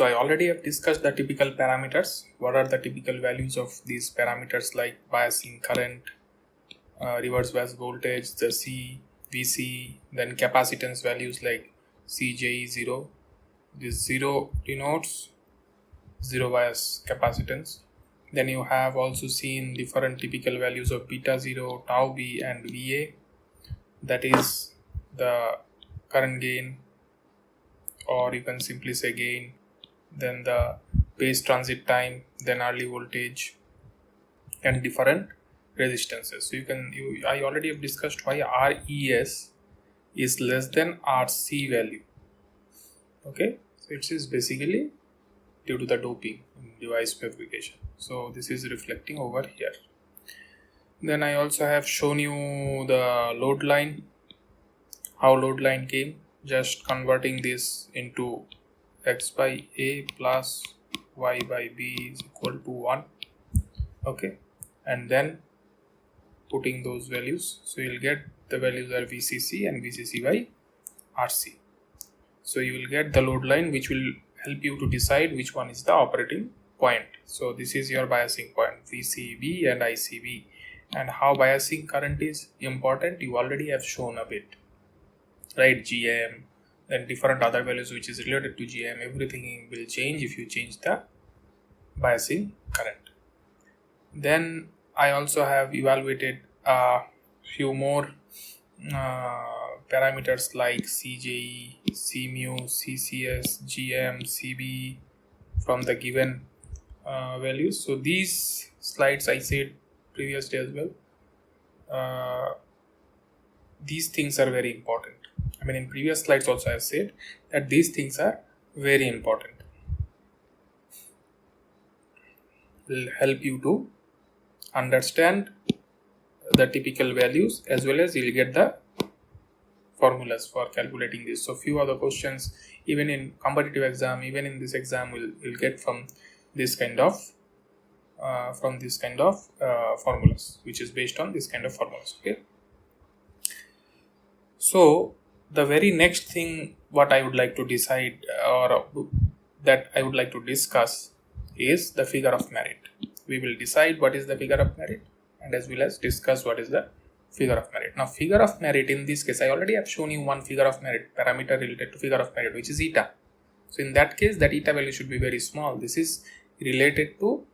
So I already have discussed the typical parameters. What are the typical values of these parameters like biasing current, reverse bias voltage, the C, VC, then capacitance values like CJE0. This 0 denotes zero bias capacitance. Then you have also seen different typical values of beta 0, tau B and VA. That is the current gain, or you can simply say gain, then the base transit time, then early voltage, and different resistances. So I already have discussed why RES is less than RC value. Okay, so it is basically due to the doping in device fabrication. So this is reflecting over here. Then I also have shown you the load line, how load line came, just converting this into x by a plus y by b is equal to 1. Okay, and then putting those values, so you'll get the values are VCC and VCC by RC. So you will get the load line which will help you to decide which one is the operating point. So this is your biasing point, VCB and ICB. And how biasing current is important, you already have shown a bit, right? GM, then different other values which is related to GM, everything will change if you change the biasing current. Then I also have evaluated a few more parameters like CJE, CMU, CCS, GM, CB from the given values. So these slides I said previously as well. These things are very important. I mean, in previous slides also I have said that these things are very important. Will help you to understand the typical values, as well as you'll get the formulas for calculating this. So few other questions even in competitive exam, even in this exam, will get from this kind of formulas, which is based on this kind of formulas. Okay, so the very next thing what I would like to decide, or that I would like to discuss, is the figure of merit. We will decide what is the figure of merit, and as well as discuss what is the figure of merit. Now figure of merit, in this case I already have shown you one figure of merit parameter related to figure of merit, which is eta. So in that case, that eta value should be very small. This is related to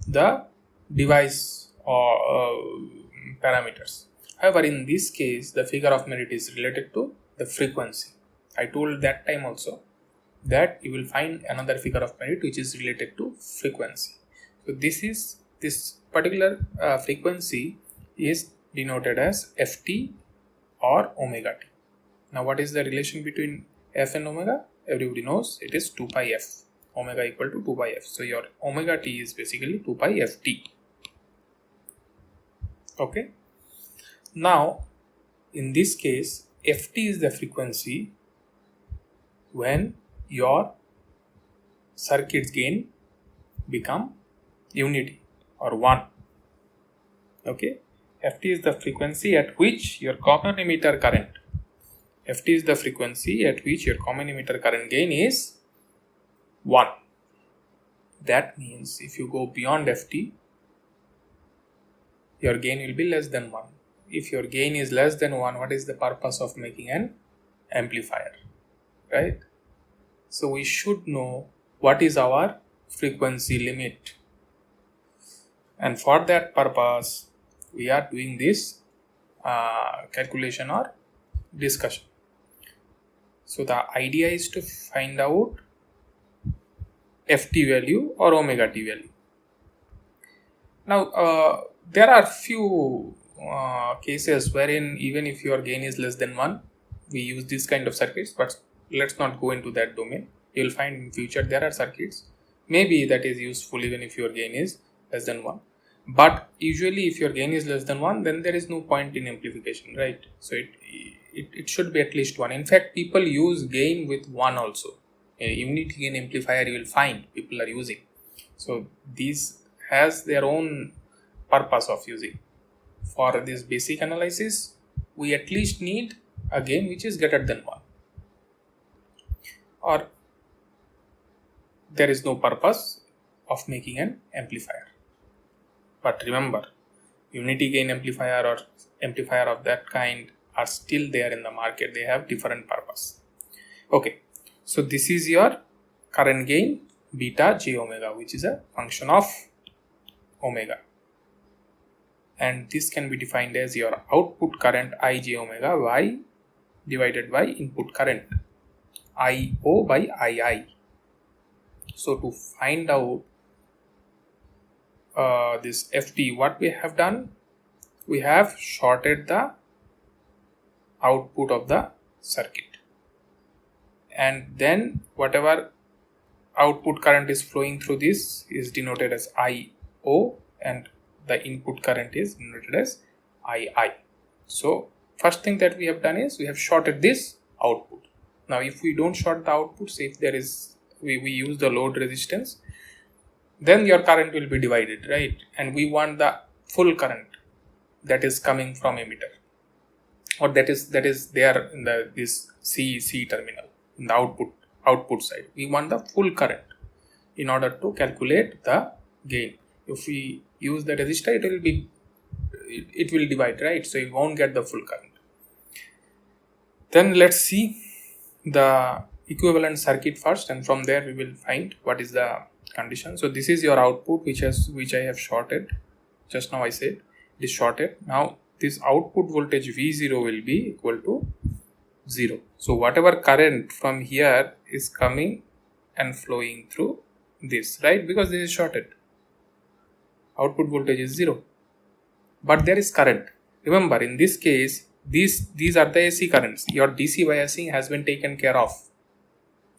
the device or parameters. However, in this case, the figure of merit is related to the frequency. I told that time also that you will find another figure of merit which is related to frequency. So this particular frequency is denoted as Ft or omega t. Now what is the relation between f and omega? Everybody knows it is 2 pi f. Omega equal to 2 pi f. So your omega t is basically 2 pi ft. Okay. Now in this case, ft is the frequency when your circuit's gain become unity or 1. Okay, ft is the frequency at which your common emitter current, ft is the frequency at which your common emitter current gain is 1. That means if you go beyond ft, your gain will be less than 1. If your gain is less than 1, what is the purpose of making an amplifier, right? So we should know what is our frequency limit, and for that purpose we are doing this calculation or discussion. So the idea is to find out ft value or omega t value. Now there are few cases wherein even if your gain is less than 1, we use this kind of circuits, but let's not go into that domain. You will find in future there are circuits maybe that is useful even if your gain is less than 1. But usually if your gain is less than 1, then there is no point in amplification, right? So it should be at least 1. In fact, people use gain with 1 also. A unity gain amplifier you will find people are using. So these has their own purpose of using. For this basic analysis, we at least need a gain which is greater than 1. Or there is no purpose of making an amplifier. But remember, unity gain amplifier or amplifier of that kind are still there in the market. They have different purpose. Okay, so this is your current gain beta j omega, which is a function of omega, and this can be defined as your output current I j omega y divided by input current IO by II. So to find out this FT, what we have done, we have shorted the output of the circuit, and then whatever output current is flowing through this is denoted as IO, and the input current is denoted as II. So first thing that we have done is we have shorted this output. Now if we don't short the output, say if there is we use the load resistance, then your current will be divided, right? And we want the full current that is coming from emitter, or that is there in this C terminal in the output side. We want the full current in order to calculate the gain. If we use the resistor, it will divide, right? So you won't get the full current. Then let's see the equivalent circuit first, and from there we will find what is the condition. So this is your output which I have shorted. Just now I said it is shorted. Now this output voltage V0 will be equal to 0. So whatever current from here is coming and flowing through this, right? Because this is shorted, output voltage is 0, but there is current. Remember, in this case, these are the AC currents. Your DC biasing has been taken care of.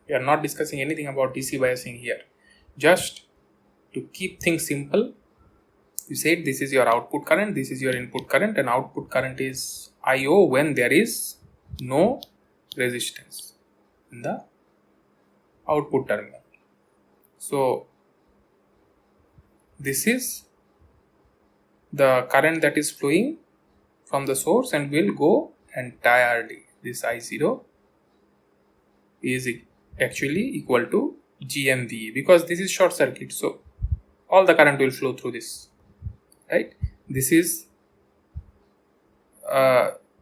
We are not discussing anything about DC biasing here. Just to keep things simple, you said this is your output current, this is your input current, and output current is IO when there is no resistance in the output terminal. So this is the current that is flowing from the source and will go entirely. This I0 is actually equal to GMV, because this is short circuit, so all the current will flow through this, right? This is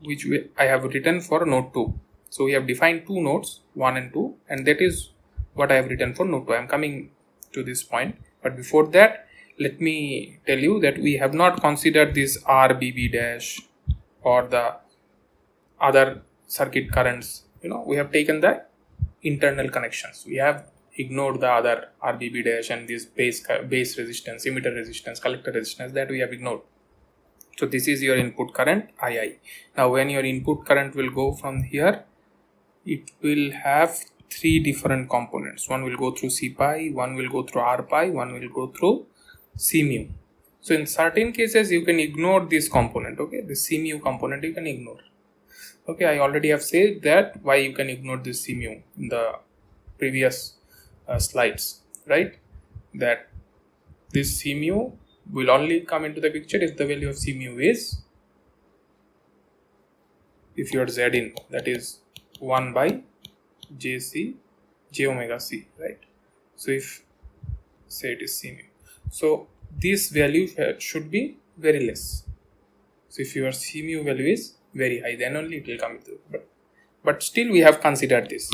which I have written for node 2. So we have defined two nodes, 1 and 2, and that is what I have written for node 2. I am coming to this point, but before that, let me tell you that we have not considered this RBB dash or the other circuit currents. We have taken the internal connections. We have ignored the other RBB dash and this base resistance, emitter resistance, collector resistance, that we have ignored. So this is your input current II. Now when your input current will go from here, it will have three different components. One will go through C pi, one will go through R pi, one will go through C mu. So in certain cases you can ignore this component, okay? The C mu component you can ignore. Okay, I already have said that why you can ignore this C mu in the previous slides, right? That this C mu will only come into the picture if the value of C mu is, if your Z in, that is 1 by j omega C, right? So if say it is C mu, so this value should be very less. So if your C mu value is very high, then only it will come into, but still we have considered this.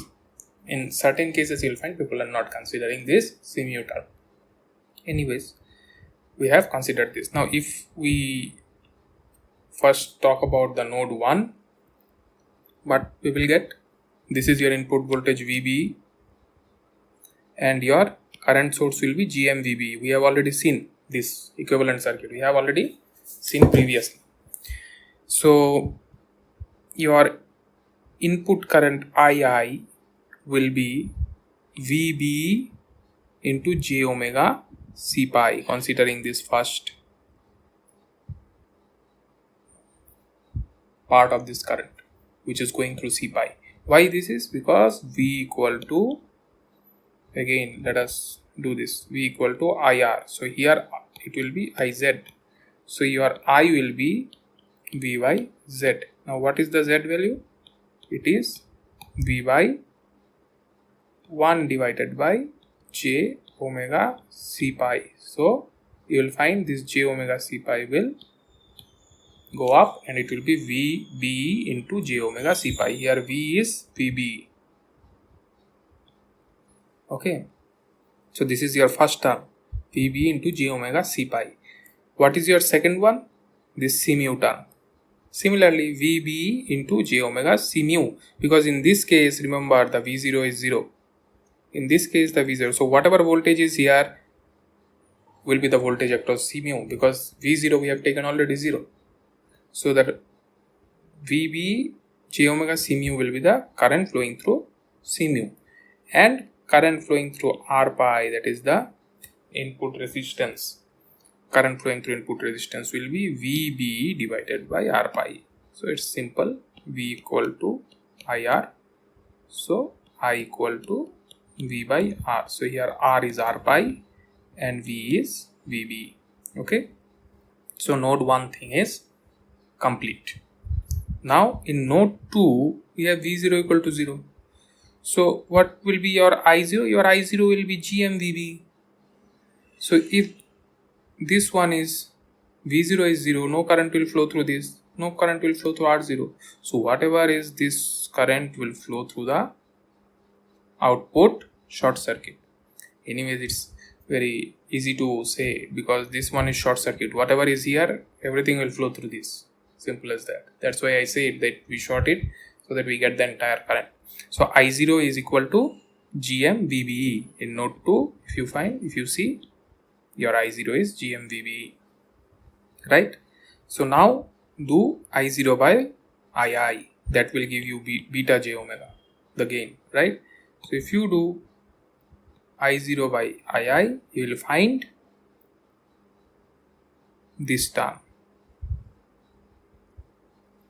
In certain cases you will find people are not considering this C mu term. Anyways, we have considered this. Now if we first talk about the node 1, what we will get, this is your input voltage VB and your current source will be GMVB. We have already seen this equivalent circuit. We have already seen previously. So your input current II will be VB into j omega C pi, considering this first part of this current which is going through C pi. Why this is? Because V equal to, again let us do this, V equal to IR. So here it will be IZ. So your I will be V by Z. Now what is the Z value? It is V by 1 divided by j omega c pi. So you will find this j omega c pi will go up and it will be VB into j omega c pi. Here V is VB. Okay. So this is your first term, VB into j omega c pi. What is your second one? This c mu term. Similarly, VB into j omega c mu, because in this case, remember the V0 is 0. In this case, the V0. So whatever voltage is here will be the voltage across c mu, because V0 we have taken already 0. So that VB j omega c mu will be the current flowing through c mu, and current flowing through R pi, that is the input resistance. Current flowing through input resistance will be VB divided by R pi. So it's simple, V equal to IR. So I equal to V by R. So here R is R pi and V is VB. Okay. So node 1 thing is complete. Now in node 2 we have V0 equal to 0. So what will be your I0? Your I0 will be GMVB. So if this one is V0 is 0, no current will flow through this, no current will flow through R0. So whatever is this current will flow through the output short circuit. Anyways, it's very easy to say because this one is short circuit. Whatever is here, everything will flow through this. Simple as that. That's why I say that we short it so that we get the entire current. So I0 is equal to GMVBE. In node 2, if you see, your I0 is GMVBE, right? So now do I0 by II, that will give you beta j omega, the gain, right? So if you do I0 by II, you will find this term,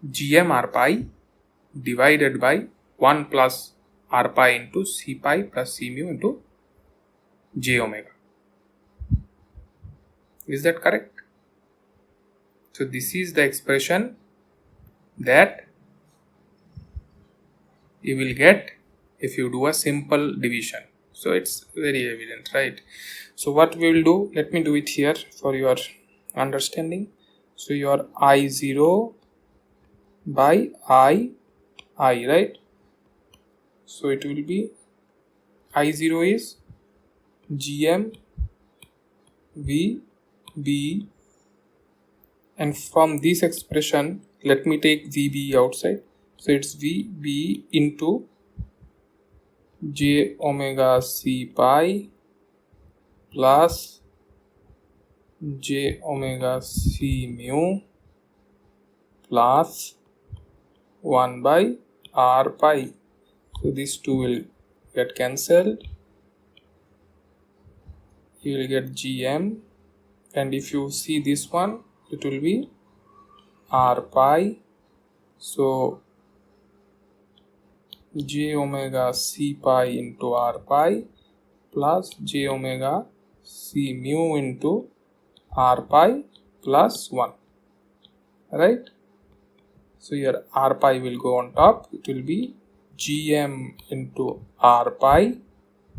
GM R pi divided by 1 plus R pi into C pi plus C mu into j omega. Is that correct? So this is the expression that you will get if you do a simple division. So it's very evident, right? So what we will do, let me do it here for your understanding. So your I0 by I, right? So it will be I0 is GM VB, and from this expression let me take VB outside. So it's VB into j omega c pi plus j omega c mu plus 1 by R pi. So these two will get cancelled. You will get GM, and if you see this one, it will be R pi. So j omega c pi into R pi plus j omega c mu into R pi plus 1, right? So your R pi will go on top. It will be GM into R pi,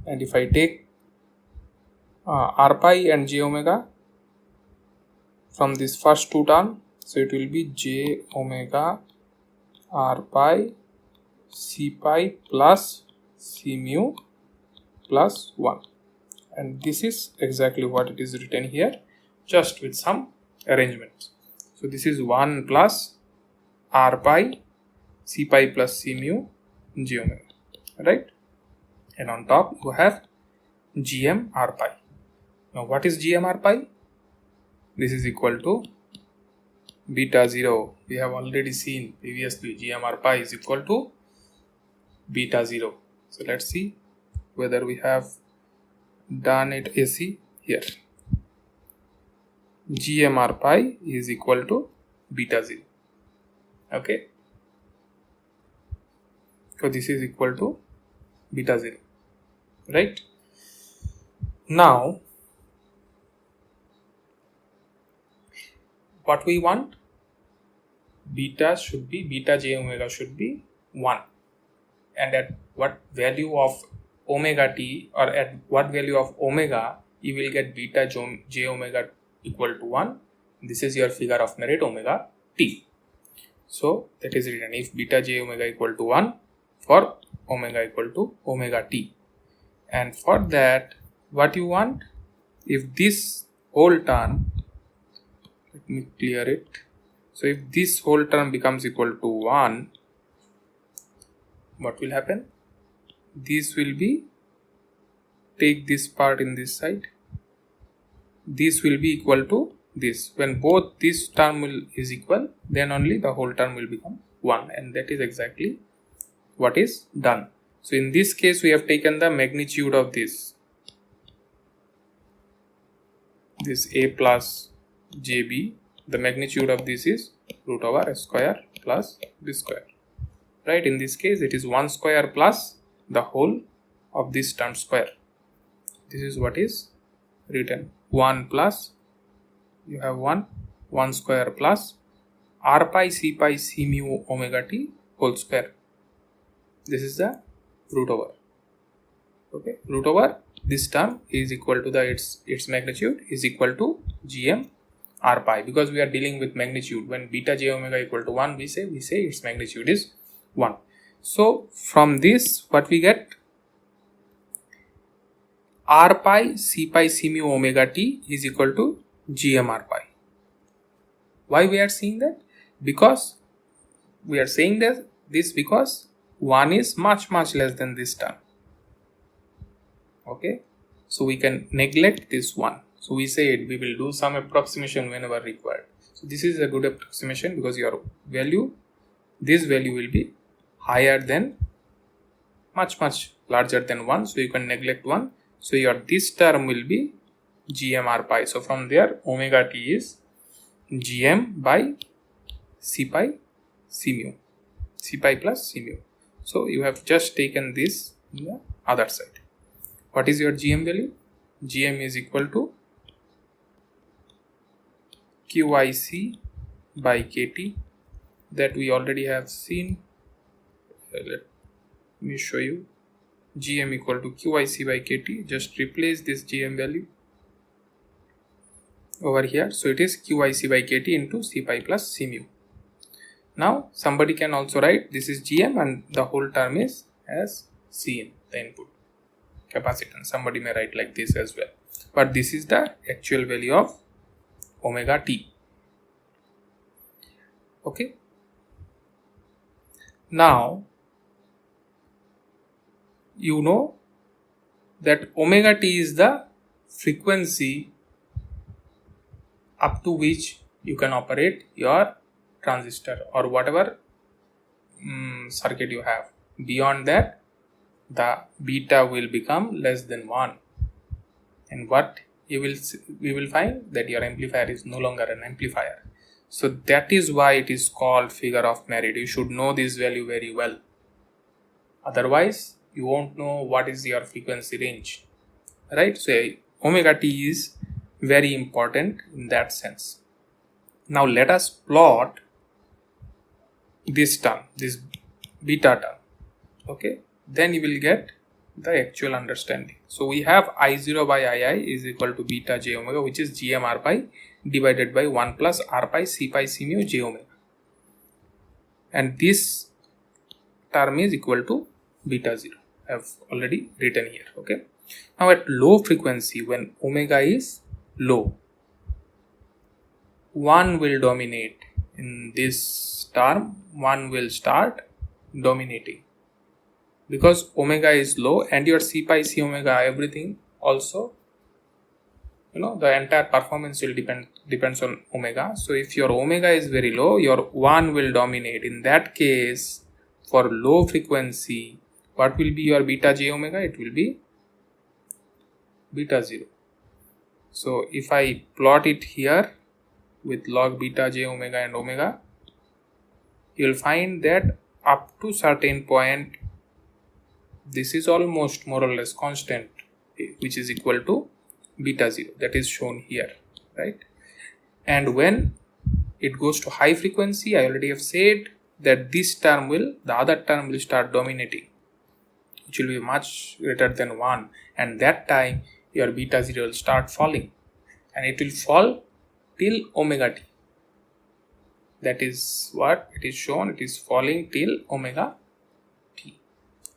and if I take R pi and j omega from this first two term, so it will be j omega R pi c pi plus c mu plus 1, and this is exactly what it is written here, just with some arrangements. So this is 1 plus R pi c pi plus c mu j omega, right? And on top you have GM R pi. Now what is GM R pi? This is equal to beta 0. We have already seen previously GM R pi is equal to beta 0. So let's see whether we have done it AC here. GM R pi is equal to beta 0. Okay. So this is equal to beta 0, right? Now what we want, beta j omega should be 1, and at what value of omega t, or at what value of omega, you will get beta j omega equal to 1. This is your figure of merit omega t. So that is written if beta j omega equal to 1 for omega equal to omega t. And for that, what you want, if this whole term, let me clear it. So if this whole term becomes equal to 1, what will happen? This will be, take this part in this side, this will be equal to this. When both this term is equal, then only the whole term will become 1, and that is exactly what is done. So in this case, we have taken the magnitude of this a plus jb. The magnitude of this is root over s square plus b square, right? In this case, it is 1 square plus the whole of this term square. This is what is written. 1 plus, you have 1 square plus r pi c mu omega t whole square. This is the root over. Okay, root over this term is equal to its magnitude is equal to gm r pi, because we are dealing with magnitude. When beta j omega equal to 1, we say its magnitude is 1. So from this, what we get, r pi c mu omega t is equal to gm r pi. Why we are seeing that? Because we are saying this because 1 is much less than this term. Okay, so we can neglect this 1. So we said we will do some approximation whenever required. So this is a good approximation, because your value, this value will be higher than, much larger than 1. So you can neglect 1. So your this term will be gm r pi. So from there, omega t is gm by c pi plus c mu. So you have just taken this in the other side. What is your gm value? Gm is equal to qic by kt, that we already have seen. Let me show you. Gm equal to qic by kt. Just replace this gm value over here. So it is qic by kt into c pi plus c mu. Now somebody can also write this is gm and the whole term is as cin, the input capacitance. Somebody may write like this as well, but this is the actual value of omega t. Okay, now you know that omega t is the frequency up to which you can operate your transistor or whatever circuit you have. Beyond that, the beta will become less than 1, and what we will find that your amplifier is no longer an amplifier. So that is why it is called figure of merit. You should know this value very well, otherwise you won't know what is your frequency range, right? So omega t is very important in that sense. Now let us plot this term, this beta term. Okay, then you will get the actual understanding. So we have I0 by II is equal to beta j omega, which is gm r pi divided by 1 plus r pi c mu j omega, and this term is equal to beta 0. I have already written here. Okay, now at low frequency, when omega is low, 1 will dominate in this term. 1 will start dominating because omega is low, and your c pi c omega, everything also, the entire performance will depends on omega. So if your omega is very low, your 1 will dominate. In that case, for low frequency, what will be your beta j omega? It will be beta 0. So if I plot it here with log beta j omega and omega, you will find that up to certain point, this is almost more or less constant, which is equal to beta 0, that is shown here, right? And when it goes to high frequency, I already have said that the other term will start dominating. which will be much greater than 1, and that time your beta 0 will start falling, and it will fall till omega t. That is what it is shown, it is falling till omega t.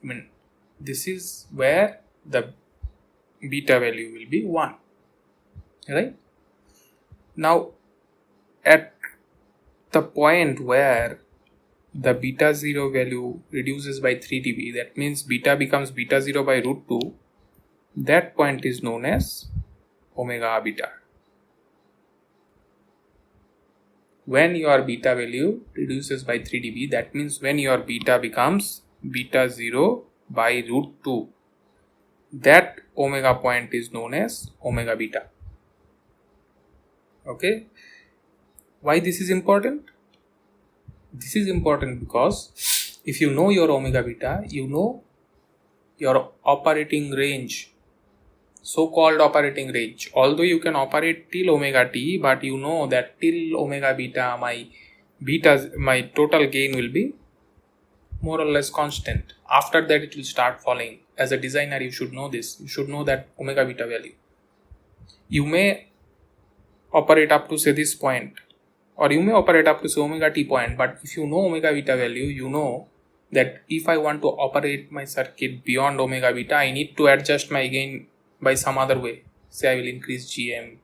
I mean, this is where the beta value will be 1, right? Now at the point where the beta 0 value reduces by 3 dB, that means beta becomes beta 0 by root 2, that point is known as omega beta. When your beta value reduces by 3 dB, that means when your beta becomes beta 0 by root 2, that omega point is known as omega beta. Okay, why this is important? This is important because if you know your omega beta, you know your operating range, so-called operating range. Although you can operate till omega t, but you know that till omega beta my total gain will be more or less constant. After that it will start falling. As a designer, you should know this. You should know that omega beta value. You may operate up to say this point, or you may operate up to say omega t point, but if you know omega beta value, you know that if I want to operate my circuit beyond omega beta, I need to adjust my gain by some other way. Say I will increase GM,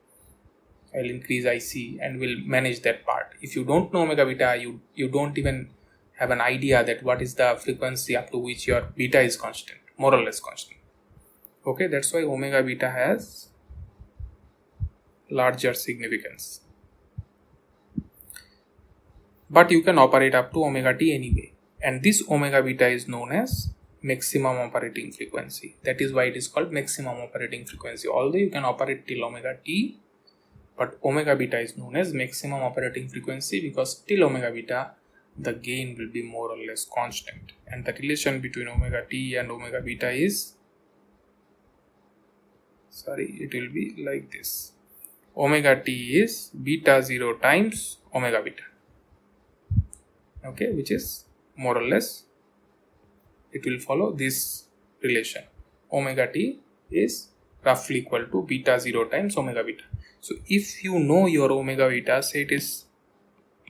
I will increase IC, and will manage that part. If you don't know omega beta, you don't even have an idea that what is the frequency up to which your beta is constant, more or less constant. Okay, that's why omega beta has larger significance. But you can operate up to omega t anyway, and this omega beta is known as maximum operating frequency. That is why it is called maximum operating frequency. Although you can operate till omega t, but omega beta is known as maximum operating frequency because till omega beta the gain will be more or less constant, and the relation between omega t and omega beta is, it will be like this. Omega t is beta 0 times omega beta. Okay, which is more or less, it will follow this relation. Omega t is roughly equal to beta 0 times omega beta. So if you know your omega beta, say it is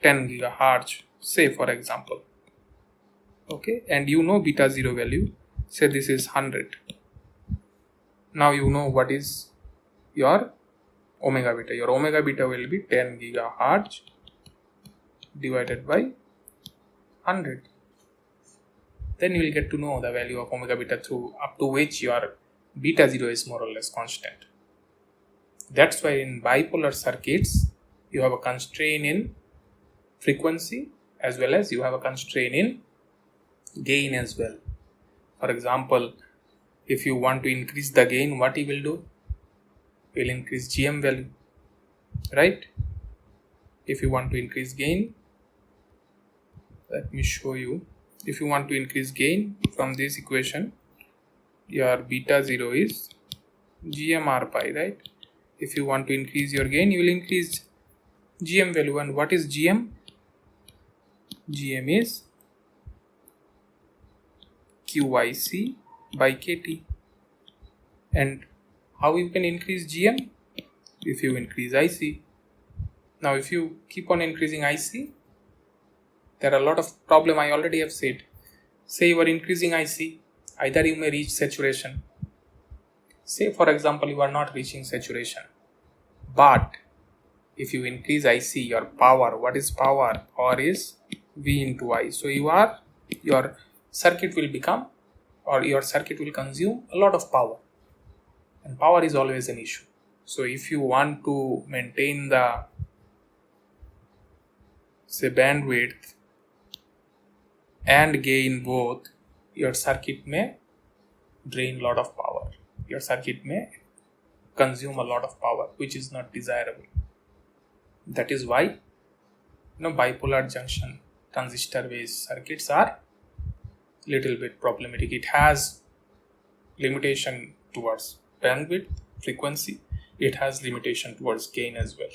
10 gigahertz, say for example, okay, and you know beta 0 value, say this is 100. Now you know what is your omega beta. Your omega beta will be 10 gigahertz divided by 100. Then you will get to know the value of omega beta through up to which your beta 0 is more or less constant. That's why in bipolar circuits you have a constraint in frequency as well as you have a constraint in gain as well. For example, if you want to increase the gain, what you will do? You will increase GM value, right? If you want to increase gain, let me show you. If you want to increase gain from this equation, your beta 0 is GMR pi, right? If you want to increase your gain, you will increase GM value. And what is GM? GM is QIC by KT. And how you can increase GM? If you increase IC. Now if you keep on increasing IC, there are a lot of problems I already have said. Say you are increasing IC, either you may reach saturation. Say for example you are not reaching saturation, but if you increase IC, your power, what is power? Power is V into I. So your circuit will become, or your circuit will consume a lot of power, and power is always an issue. So if you want to maintain the, say, bandwidth and gain both, your circuit may drain a lot of power. Your circuit may consume a lot of power, which is not desirable. That is why bipolar junction transistor based circuits are little bit problematic. It has limitation towards bandwidth, frequency. It has limitation towards gain as well.